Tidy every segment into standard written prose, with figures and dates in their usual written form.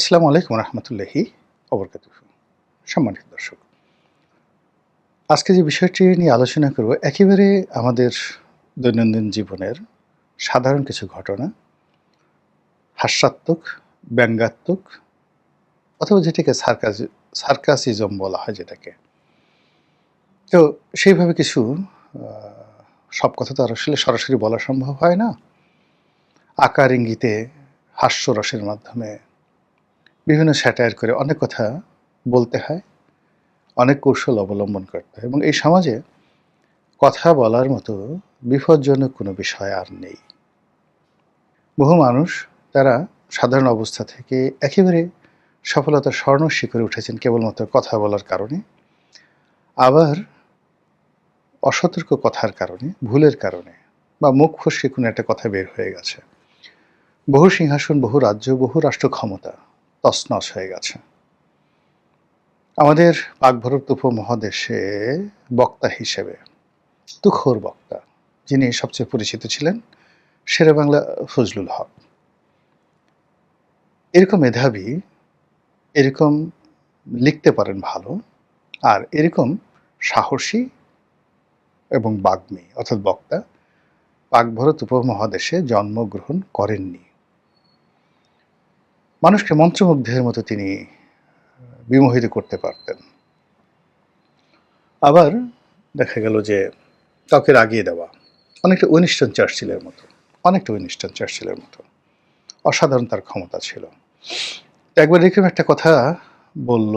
আসসালামু আলাইকুম রহমতুল্লাহি ওবরকাতুহু। সম্মানিত দর্শক, আজকে যে বিষয়টি নিয়ে আলোচনা করব একেবারে আমাদের দৈনন্দিন জীবনের সাধারণ কিছু ঘটনা, হাস্যাত্মক, ব্যঙ্গাত্মক অথবা যেটাকে সার্কাসিজম বলা হয় যেটাকে। তো সেইভাবে কিছু আ সব কথা তো আর আসলে সরাসরি বলা সম্ভব হয় না। আকার ইঙ্গিতে হাস্যরসের মাধ্যমে বিভিন্ন স্যাটায়ার করে অনেক কথা বলতে হয়, অনেক কৌশল অবলম্বন করতে হয় এবং এই সমাজে কথা বলার মতো বিপজ্জনক কোনো বিষয় আর নেই। বহু মানুষ তারা সাধারণ অবস্থা থেকে একেবারে সফলতার স্বর্ণ শিখরে উঠেছেন কেবলমাত্র কথা বলার কারণে, আবার অসতর্ক কথার কারণে, ভুলের কারণে বা মুখ ফসকে কোনো একটা কথা বের হয়ে গেছে। বহু সিংহাসন, বহু রাজ্য, বহু রাষ্ট্র ক্ষমতা তছনছ হয়ে গেছে। আমাদের পাক ভারত উপমহাদেশে বক্তা হিসেবে তুখোড় বক্তা যিনি সবচেয়ে পরিচিত ছিলেন শেরেবাংলা ফজলুল হক। এরকম মেধাবী, এরকম লিখতে পারেন ভালো, আর এরকম সাহসী এবং বাগ্মী অর্থাৎ বক্তা পাক ভারত উপমহাদেশে জন্মগ্রহণ করেননি। মানুষকে মন্ত্রমুগ্ধের মতো তিনি বিমোহিত করতে পারতেন। আবার দেখা গেল যে কাউকে রাগিয়ে দেওয়া, অনেকটা উইনস্টন চার্চিলের মতো, অনেকটা উইনস্টন চার্চিলের মতো অসাধারণ তার ক্ষমতা ছিল। একবার এরকম একটা কথা বলল,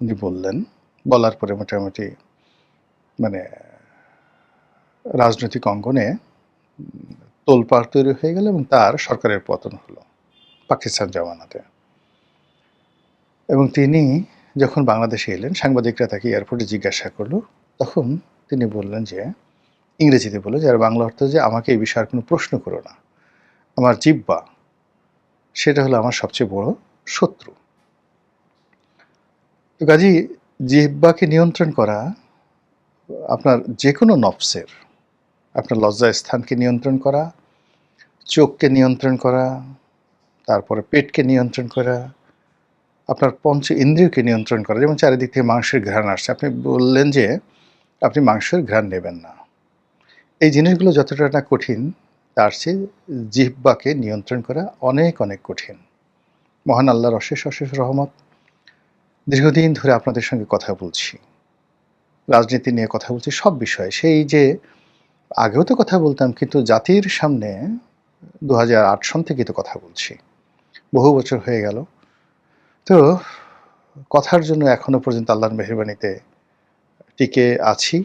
উনি বললেন, বলার পরে মোটামুটি মানে রাজনৈতিক অঙ্গনে তোলপাড় তৈরি হয়ে গেল এবং তার সরকারের পতন হলো পাকিস্তান জামানাতে। এবং তিনি যখন বাংলাদেশে এলেন, সাংবাদিকরা তাকে এয়ারপোর্টে জিজ্ঞাসা করলো, তখন তিনি বললেন যে, ইংরেজিতে বলল যে, আর বাংলা অর্থ যে আমাকে এই বিষয়ে আর কোনো প্রশ্ন করো না, আমার জিহ্বা সেটা হলো আমার সবচেয়ে বড় শত্রু। তো কাজী জিহ্বাকে নিয়ন্ত্রণ করা আপনার যে কোনো নফসের, আপনার লজ্জাস্থানকে নিয়ন্ত্রণ করা, চোখকে নিয়ন্ত্রণ করা, তারপরে পেটকে নিয়ন্ত্রণ করা, আপনার পঞ্চ ইন্দ্রিয়কে নিয়ন্ত্রণ করা। যেমন চারিদিক থেকে মাংসের ঘ্রাণ আসছে, আপনি বললেন যে আপনি মাংসের ঘ্রাণ নেবেন না। এই জিনিসগুলো যতটা না কঠিন, তার চেয়ে জিহ্বাকে নিয়ন্ত্রণ করা অনেক অনেক কঠিন। মহান আল্লাহর অশেষ অশেষ রহমত, দীর্ঘদিন ধরে আপনাদের সঙ্গে কথা বলছি, রাজনীতি নিয়ে কথা বলছি, সব বিষয়ে। সেই যে আগেও তো কথা বলতাম, কিন্তু জাতির সামনে 2008 সন থেকেই তো কথা বলছি, বহু বছর হয়ে গেল। তো কথার জন্য এখনো পর্যন্ত আল্লাহর মেহেরবানিতে টিকে আছি,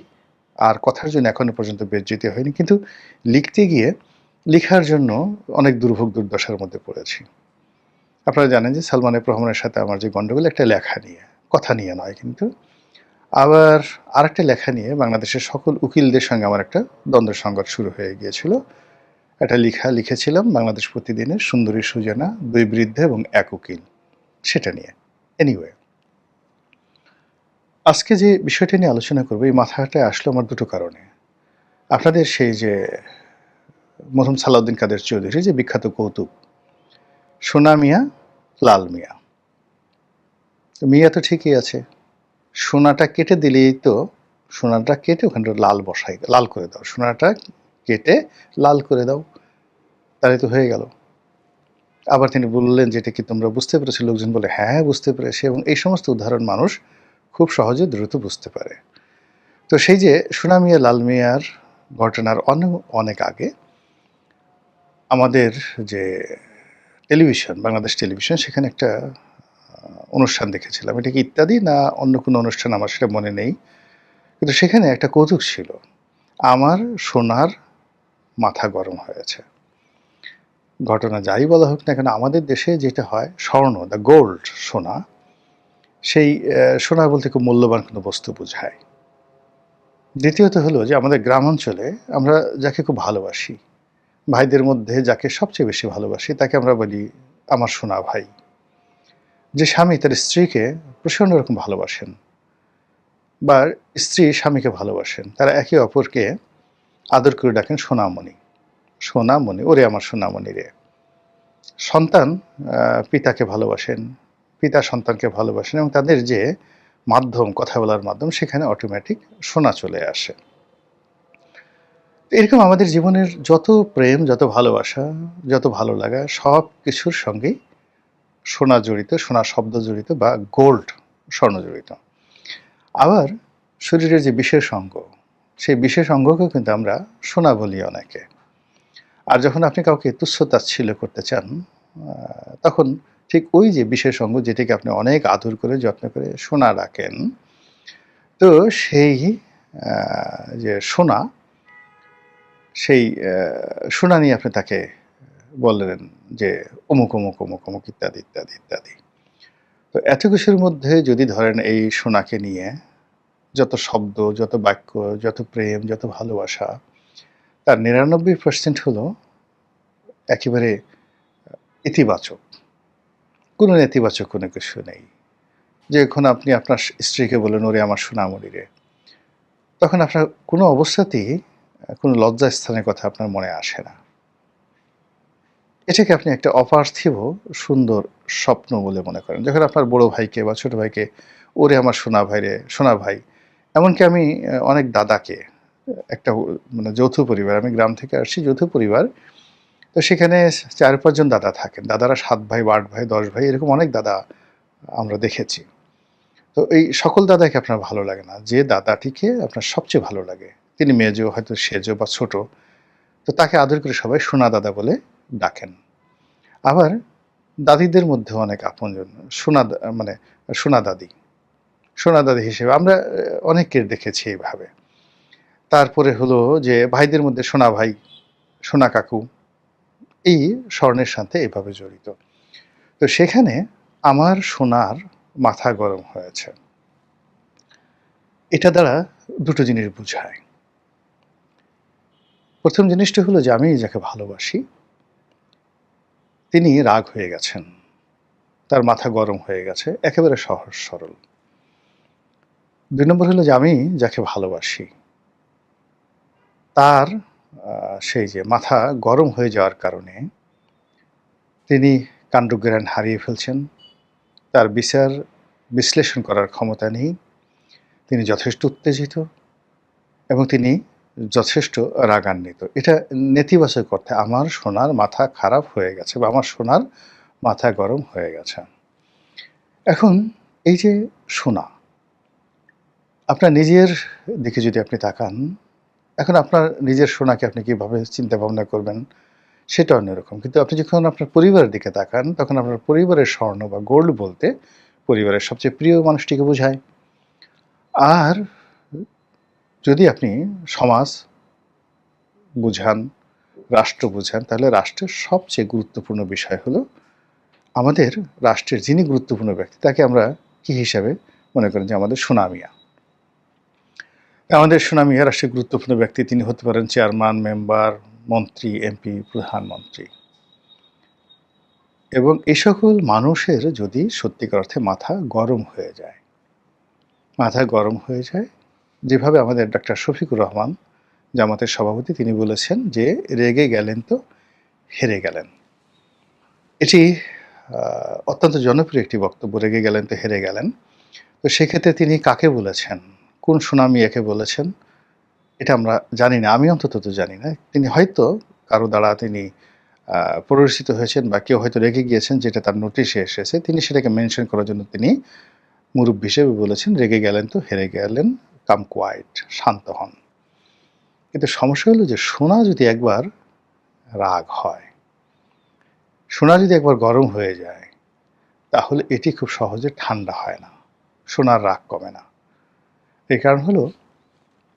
আর কথার জন্য এখনো পর্যন্ত বেজ্জিত হয়নি। কিন্তু লিখতে গিয়ে লিখার জন্য অনেক দুর্ভোগ দুর্দশার মধ্যে পড়েছি। আপনারা জানেন যে সালমান এফ রহমানের সাথে আমার যে গণ্ডগোল, একটা লেখা নিয়ে, কথা নিয়ে নয় কিন্তু। আবার আরেকটা লেখা নিয়ে বাংলাদেশের সকল উকিলদের সঙ্গে আমার একটা দ্বন্দ্ব সংঘাত শুরু হয়ে গিয়েছিল। একটা লেখা লিখেছিলাম বাংলাদেশ প্রতিদিনের, সুন্দরী সুজানা, 2 বৃদ্ধা এবং 1 উকিল, সেটা নিয়ে। এনিওয়ে, আজকে যে বিষয়টা নিয়ে আলোচনা করব, এই মাথাটায় আসলো আমার দুটো কারণে। আপনাদের সেই যে মরহুম সালাউদ্দিন কাদের চৌধুরী যে বিখ্যাত কৌতুক, সোনা মিয়া, লাল মিয়া। মিয়া তো ঠিকই আছে, সোনাটা কেটে দিলেই তো, সোনাটা কেটে ওখানটা লাল বসাই, লাল করে দাও, সোনাটা কেটে লাল করে দাও, তাহলে তো হয়ে গেল। আবার তিনি বললেন যে, এটা কি তোমরা বুঝতে পেরেছো? লোকজন বলে, হ্যাঁ বুঝতে পেরেছি। এবং এই সমস্ত উদাহরণ মানুষ খুব সহজে দ্রুত বুঝতে পারে। তো সেই যে সোনা মিয়া লাল মিয়ার ঘটনার অনেক আগে আমাদের যে টেলিভিশন, বাংলাদেশ টেলিভিশন, সেখানে একটা অনুষ্ঠান দেখেছিলাম। এটা কি ইত্যাদি না অন্য কোনো অনুষ্ঠান আমার সেটা মনে নেই, কিন্তু সেখানে একটা কৌতুক ছিল। আমার সোনার মাথা গরম হয়েছে। ঘটনা যাই বলা হোক না কেন, আমাদের দেশে যেটা হয়, স্বর্ণ, দ্য গোল্ড, সোনা, সেই সোনা বলতে খুব মূল্যবান কোনো বস্তু বোঝায়। দ্বিতীয়ত হলো যে আমাদের গ্রাম অঞ্চলে আমরা যাকে খুব ভালোবাসি, ভাইদের মধ্যে যাকে সবচেয়ে বেশি ভালোবাসি, তাকে আমরা বলি আমার সোনা ভাই। যে স্বামী তার স্ত্রীকে প্রচণ্ড রকম ভালোবাসেন, বা স্ত্রী স্বামীকে ভালোবাসেন, তারা একে অপরকে আদর করে ডাকেন সোনামণি। সোনামণি, ওরে আমার সোনামণি রে। সন্তান পিতাকে ভালোবাসেন, পিতা সন্তানকে ভালোবাসেন এবং তাদের যে মাধ্যম, কথা বলার মাধ্যম, সেখানে অটোমেটিক শোনা চলে আসে। তো এরকম আমাদের জীবনের যত প্রেম, যত ভালোবাসা, যত ভালো লাগা সবকিছুর সঙ্গেই শোনা জড়িত, শোনা শব্দ জড়িত বা গোল্ড, স্বর্ণ জড়িত। আবার শরীরের যে বিশেষ অঙ্গ, সেই বিশেষ অঙ্গকেও কিন্তু আমরা সোনা বলি অনেকে। আর যখন আপনি কাউকে তুচ্ছ-তাচ্ছিল্য করতে চান, তখন ঠিক ওই যে বিশেষ অঙ্গ যেটিকে আপনি অনেক আদর করে যত্ন করে সোনা ডাকেন, তো সেই যে সোনা, সেই সোনা নিয়ে আপনি তাকে বললেন যে অমুক, অমুক, অমুক, অমুক ইত্যাদি, ইত্যাদি, ইত্যাদি। তো এত কিছুর মধ্যে যদি ধরেন এই সোনাকে নিয়ে যত শব্দ, যত বাক্য, যত প্রেম, যত ভালোবাসা, তার ৯৯% হলো একেবারে ইতিবাচক। কোনো নেতিবাচক কোনো কিছু নেই। যখন আপনি আপনার স্ত্রীকে বললেন, "ওরে আমার সোনামণি রে", তখন আপনার কোনো অবস্থাতেই কোনো লজ্জাস্থানের কথা আপনার মনে আসে না। এটাকে আপনি একটা অপার্থিব সুন্দর স্বপ্ন বলে মনে করেন। যখন আপনার বড় ভাইকে বা ছোট ভাইকে, "ওরে আমার সোনা ভাই রে, সোনা ভাই", এমনকি আমি অনেক দাদাকে, একটা মানে যৌথ পরিবার, আমি গ্রাম থেকে আসছি, যৌথ পরিবার। তো সেখানে ৪-৫ জন দাদা থাকেন। দাদারা ৭ ভাই বা ৮ ভাই, ১০ ভাই, এরকম অনেক দাদা আমরা দেখেছি। তো এই সকল দাদাকে আপনার ভালো লাগে না। যে দাদাটিকে আপনার সবচেয়ে ভালো লাগে, তিনি মেজো, হয়তো সেজো বা ছোট, তো তাকে আদর করে সবাই সোনা দাদা বলে ডাকেন। আবার দাদিদের মধ্যেও অনেক আপনজন, মানে সোনা দাদি। সোনা দাদি হিসেবে আমরা অনেকের দেখেছি এইভাবে। তারপরে হলো যে ভাইদের মধ্যে সোনা ভাই, সোনা কাকু, এই স্বর্ণের সাথে এভাবে জড়িত। তো সেখানে আমার সোনার মাথা গরম হয়েছে। এটা দ্বারা দুটো জিনিস বুঝায়। ১ম জিনিসটা হলো যে আমি যাকে ভালোবাসি, তিনি রাগ হয়ে গেছেন। তার মাথা গরম হয়ে গেছে, একেবারে সহজ সরল। ২ নম্বর হলো যে আমি যাকে ভালোবাসি, তার সেই যে মাথা গরম হয়ে যাওয়ার কারণে তিনি কাণ্ডজ্ঞান হারিয়ে ফেলছেন। তার বিচার বিশ্লেষণ করার ক্ষমতা নেই। তিনি যথেষ্ট উত্তেজিত এবং তিনি যথেষ্ট রাগান্বিত। এটা নেতিবাচক অর্থে আমার সোনার মাথা খারাপ হয়ে গেছে বা আমার সোনার মাথা গরম হয়ে গেছে। এখন এই যে সোনা, আপনার নিজের দিকে যদি আপনি তাকান, এখন আপনার নিজের সোনাকে আপনি কিভাবে চিন্তা ভাবনা করবেন সেটা অন্যরকম। কিন্তু আপনি যখন আপনার পরিবারের দিকে তাকান, তখন আপনার পরিবারের স্বর্ণ বা গোল্ড বলতে পরিবারের সবচেয়ে প্রিয় মানুষটিকে বোঝায়। আর যদি আপনি সমাজ বুঝান, রাষ্ট্র বুঝান, তাহলে রাষ্ট্রের সবচেয়ে গুরুত্বপূর্ণ বিষয় হলো আমাদের রাষ্ট্রের যিনি গুরুত্বপূর্ণ ব্যক্তি, তাকে আমরা কি হিসাবে মনে করেন যে আমাদের সোনা মিয়া। আমাদের সোনা মিয়া রাষ্ট্রের গুরুত্বপূর্ণ ব্যক্তি, তিনি হতে পারেন চেয়ারম্যান, মেম্বার, মন্ত্রী, এমপি, প্রধানমন্ত্রী। এবং এই সকল মানুষের যদি সত্যিকার অর্থে মাথা গরম হয়ে যায়, মাথা গরম হয়ে যায়, যেভাবে আমাদের ডাক্তার শফিকুর রহমান, জামাতের সভাপতি, তিনি বলেছেন যে, "রেগে গেলেন তো হেরে গেলেন।" এটি অত্যন্ত জনপ্রিয় একটি বক্তব্য, "রেগে গেলেন তো হেরে গেলেন।" তো সেক্ষেত্রে তিনি কাকে বলেছেন, কোন সোনা মিয়াকে বলেছেন, এটা আমরা জানি না। আমি অন্তত তো জানি না। তিনি হয়তো কারো দ্বারা তিনি প্ররোচিত হয়েছেন বা কেউ হয়তো রেগে গিয়েছেন, যেটা তার নোটিশে এসেছে। তিনি সেটাকে মেনশন করার জন্য তিনি মুরুব্বি হিসেবে বলেছেন, "রেগে গেলেন তো হেরে গেলেন, কাম কোয়াইট", শান্ত হন। কিন্তু সমস্যা হলো যে সোনা যদি একবার রাগ হয়, সোনা যদি একবার গরম হয়ে যায়, তাহলে এটি খুব সহজে ঠান্ডা হয় না। সোনার রাগ কমে না। এর কারণ হলো,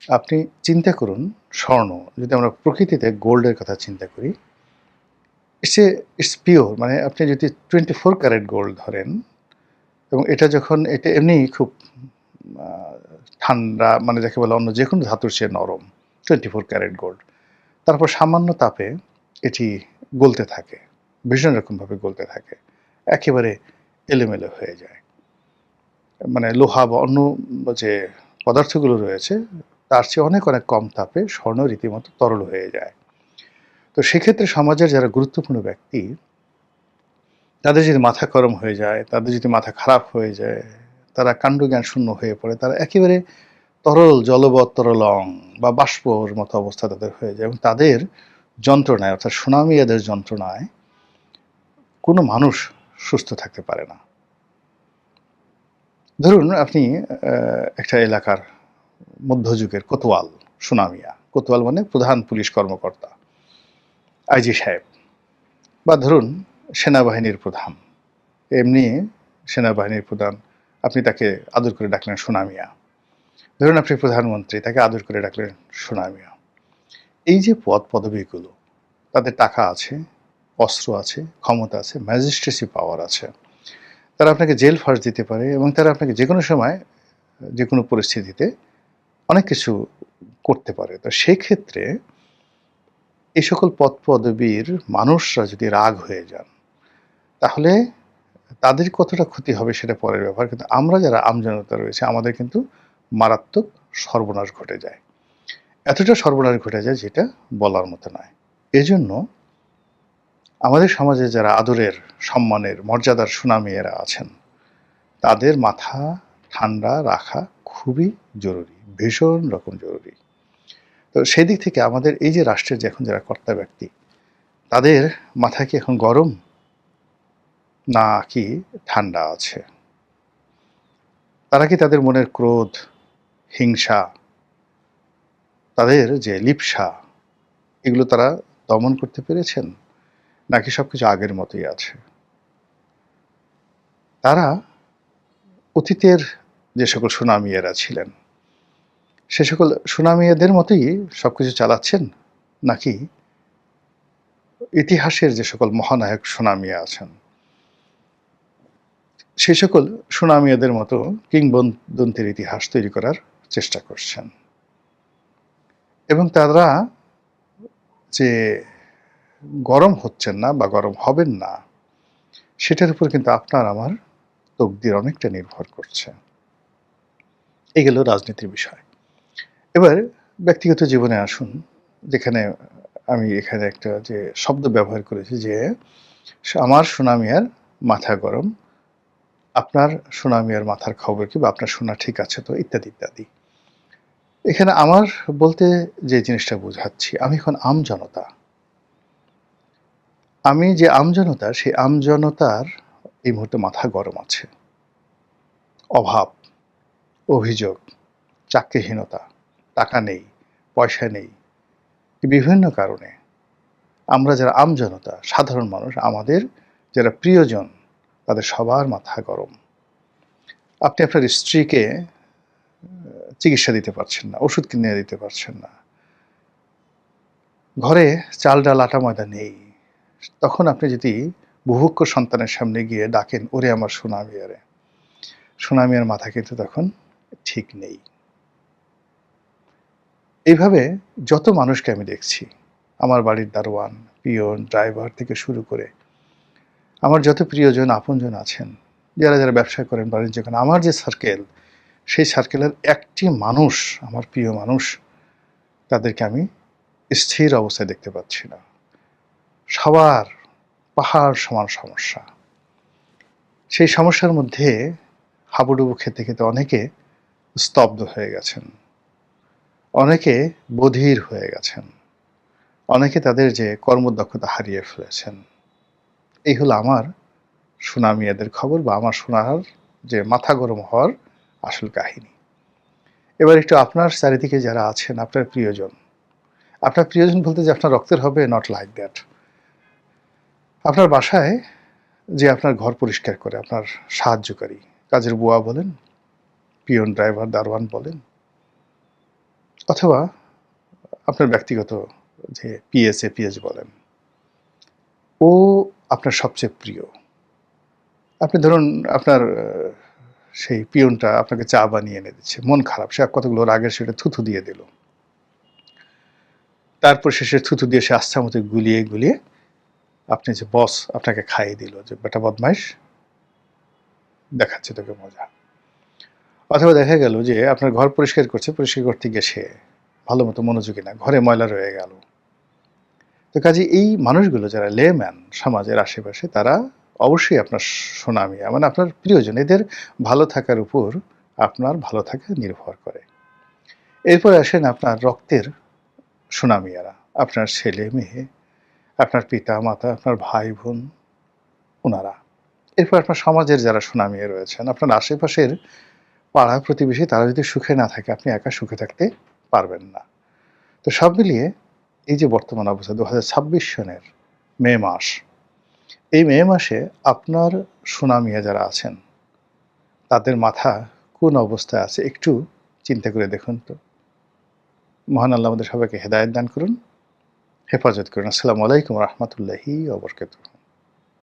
আপনি চিন্তা করুন, স্বর্ণ, যদি আমরা প্রকৃতিতে গোল্ডের কথা চিন্তা করি, ইটস পিওর, মানে আপনি যদি 24 ক্যারেট গোল্ড ধরেন এবং এটা এমনিই খুব আ ঠান্ডা, মানে যাকে বলে অন্য যেকোনো ধাতুর চেয়ে নরম, 24 ক্যারেট গোল্ড। তারপর সামান্য তাপে এটি গলতে থাকে। ভীষণ রকমভাবে গলতে থাকে। একেবারে এলোমেলো হয়ে যায়। মানে লোহা বা অন্য যে পদার্থগুলো রয়েছে, তার চেয়ে অনেক, অনেক কম তাপে স্বর্ণ রীতিমতো তরল হয়ে যায়। তো সেক্ষেত্রে সমাজের যারা গুরুত্বপূর্ণ ব্যক্তি, তাদের যদি মাথা গরম হয়ে যায়, তাদের যদি মাথা খারাপ হয়ে যায়, তারা কাণ্ডজ্ঞান শূন্য হয়ে পড়ে, তারা একেবারে তরল জলবৎ তরলং বা বাষ্পর মতো অবস্থা তাদের হয়ে যায়, এবং তাদের যন্ত্রণায় অর্থাৎ সুনামি এদের যন্ত্রণায় কোনো মানুষ সুস্থ থাকতে পারে না। ধরুন আপনি একটা এলাকার মধ্যযুগের কোতোয়াল সুনামিয়া, কোতোয়াল মানে প্রধান পুলিশ কর্মকর্তা, আইজি সাহেব, বা ধরুন সেনাবাহিনীর প্রধান, এমনি সেনাবাহিনীর প্রধান, আপনি তাকে আদর করে ডাকলেন সুনামিয়া। ধরুন আপনি প্রধানমন্ত্রী, তাকে আদর করে ডাকলেন সুনামিয়া। এই যে পদ পদবীগুলো, তাদের টাকা আছে, অস্ত্র আছে, ক্ষমতা আছে, ম্যাজিস্ট্রেসি পাওয়ার আছে, তারা আপনাকে জেল ফাঁস দিতে পারে, এবং তারা আপনাকে যে কোনো সময় যে কোনো পরিস্থিতিতে অনেক কিছু করতে পারে। তো সেক্ষেত্রে এই সকল পদ পদবীর মানুষরা যদি রাগ হয়ে যান, তাহলে তাদের কতটা ক্ষতি হবে সেটা পরের ব্যাপার, কিন্তু আমরা যারা আমজনতা রয়েছে আমাদের কিন্তু মারাত্মক সর্বনাশ ঘটে যায়। এতটা সর্বনাশ ঘটে যায় যেটা বলার মতো নয়। এজন্য আমাদের সমাজে যারা আদরের, সম্মানের, মর্যাদার সুনামিয়েরা আছেন, তাদের মাথা ঠান্ডা রাখা খুবই জরুরি, ভীষণ রকম জরুরি। তো সেই দিক থেকে আমাদের এই যে রাষ্ট্রের যে এখন যারা কর্তা ব্যক্তি, তাদের মাথা কি এখন গরম না কি ঠান্ডা আছে? তারা কি তাদের মনের ক্রোধ, হিংসা, তাদের যে লিপ্সা, এগুলো তারা দমন করতে পেরেছেন, নাকি সবকিছু আগের মতোই আছে? তারা অতীতের যে সকল সুনামিয়েরা ছিলেন, সে সকল সুনামিয়াদের মতোই সবকিছু চালাচ্ছেন, নাকি ইতিহাসের যে সকল মহানায়ক সুনামিয়া আছেন, সে সকল সুনামিয়াদের মতো কিংবদন্তির ইতিহাস তৈরি করার চেষ্টা করছেন? এবং তারা যে গরম হচ্ছেন না বা গরম হবেন না, সেটার উপর কিন্তু আপনার আমার তকদির অনেকটা নির্ভর করছে। এই গেল রাজনীতির বিষয়। এবার ব্যক্তিগত জীবনে আসুন, যেখানে আমি এখানে একটা যে শব্দ ব্যবহার করেছি যে আমার সুনামিয়ার মাথা গরম, আপনার সুনামিয়ার মাথার খবর কি, বা আপনার শোনা ঠিক আছে তো, ইত্যাদি ইত্যাদি। এখানে আমার বলতে যে জিনিসটা বোঝাচ্ছি, আমি এখন আমজনতা। আমি যে আমজনতা, সেই আমজনতার এই মুহূর্তে মাথা গরম আছে। অভাব, অভিযোগ, চাকরিহীনতা, টাকা নেই, পয়সা নেই, বিভিন্ন কারণে আমরা যারা আমজনতা, সাধারণ মানুষ, আমাদের যারা প্রিয়জন, তাদের সবার মাথা গরম। আপনি আপনার স্ত্রীকে চিকিৎসা দিতে পারছেন না, ওষুধ কিনে দিতে পারছেন না, ঘরে চাল ডাল আটা ময়দা নেই। তখন আপনি যদি বুভুক্ষ সন্তানের সামনে গিয়ে ডাকেন, ওরে আমার সুনামিয়ারে, সুনামিয়ার মাথা কিন্তু তখন ঠিক নেই। এইভাবে যত মানুষকে আমি দেখছি, আমার বাড়ির দারোয়ান, পিয়ন, ড্রাইভার থেকে শুরু করে আমার যত প্রিয়জন আপনজন আছেন, যারা যারা ব্যবসা করেন, বাণিজ্য করেন, আমার যে সার্কেল, সেই সার্কেলের একটি মানুষ, আমার প্রিয় মানুষ, তাদেরকে আমি স্থির অবস্থায় দেখতে পাচ্ছি না। সবার পাহাড় সমান সমস্যা। সেই সমস্যার মধ্যে হাবুডুবু খেতে খেতে অনেকে স্তব্ধ হয়ে গেছেন, অনেকে বধির হয়ে গেছেন, অনেকে তাদের যে কর্মদক্ষতা হারিয়ে ফেলেছেন। এই হলো আমার সুনামিয়াদের খবর, বা আমার শোনার যে মাথা গরম হওয়ার আসল কাহিনী। এবার একটু আপনার চারিদিকে যারা আছেন, আপনার প্রিয়জন, আপনার প্রিয়জন বলতে যে আপনার রক্তের হবে, নট লাইক দ্যাট। আপনার বাসায় যে আপনার ঘর পরিষ্কার করে, আপনার সাহায্যকারী, কাজের বুয়া বলেন, পিয়ন, ড্রাইভার, দারোয়ান বলেন, অথবা আপনার ব্যক্তিগত যে পিএস বলেন, ও আপনার সবচেয়ে প্রিয়। আপনি ধরুন আপনার সেই পিয়নটা আপনাকে চা বানিয়ে এনে দিচ্ছে, মন খারাপ, সে কতগুলো রাগের সেটা থুথু দিয়ে দিল, তারপর শেষে থুথু দিয়ে সে আস্থা মতো গুলিয়ে গুলিয়ে আপনি যে বস আপনাকে খাইয়ে দিল, যে বেটা বদমাইশ, দেখাচ্ছে তোকে মজা। অথবা দেখা গেল যে আপনার ঘর পরিষ্কার করছে, পরিষ্কার করতে গিয়ে সে ভালো মতো মনোযোগী না, ঘরে ময়লা রয়ে গেল। তো কাজে এই মানুষগুলো যারা লেম্যান সমাজের আশেপাশে, তারা অবশ্যই আপনার সুনামিয়া মানে আপনার প্রিয়জন। এদের ভালো থাকার উপর আপনার ভালো থাকা নির্ভর করে। এরপরে আসেন আপনার রক্তের সুনামিয়ারা। আপনার ছেলে-মেয়ে, আপনার পিতা-মাতা, আপনার ভাই-বোন, উনারা। এরপর আপনার সমাজের যারা সুনামিয়া রয়েছেন, আপনার আশেপাশের পাড়া-প্রতিবেশী তারা যদি সুখে না থাকে, আপনি একা সুখে থাকতে পারবেন না। তো সব মিলিয়ে এই যে বর্তমান অবস্থা ২০২৬ সনের মে মাস, এই মে মাসে আপনার সুনামিয়া যারা আছেন, তাদের মাথা কোন অবস্থায় আছে একটু চিন্তা করে দেখুন তো। মহান আল্লাহ আমাদের সবাইকে হেদায়েত দান করুন, হেফাজত করুন। আসসালামু আলাইকুম ওয়া রাহমাতুল্লাহি ওয়া বারাকাতুহু।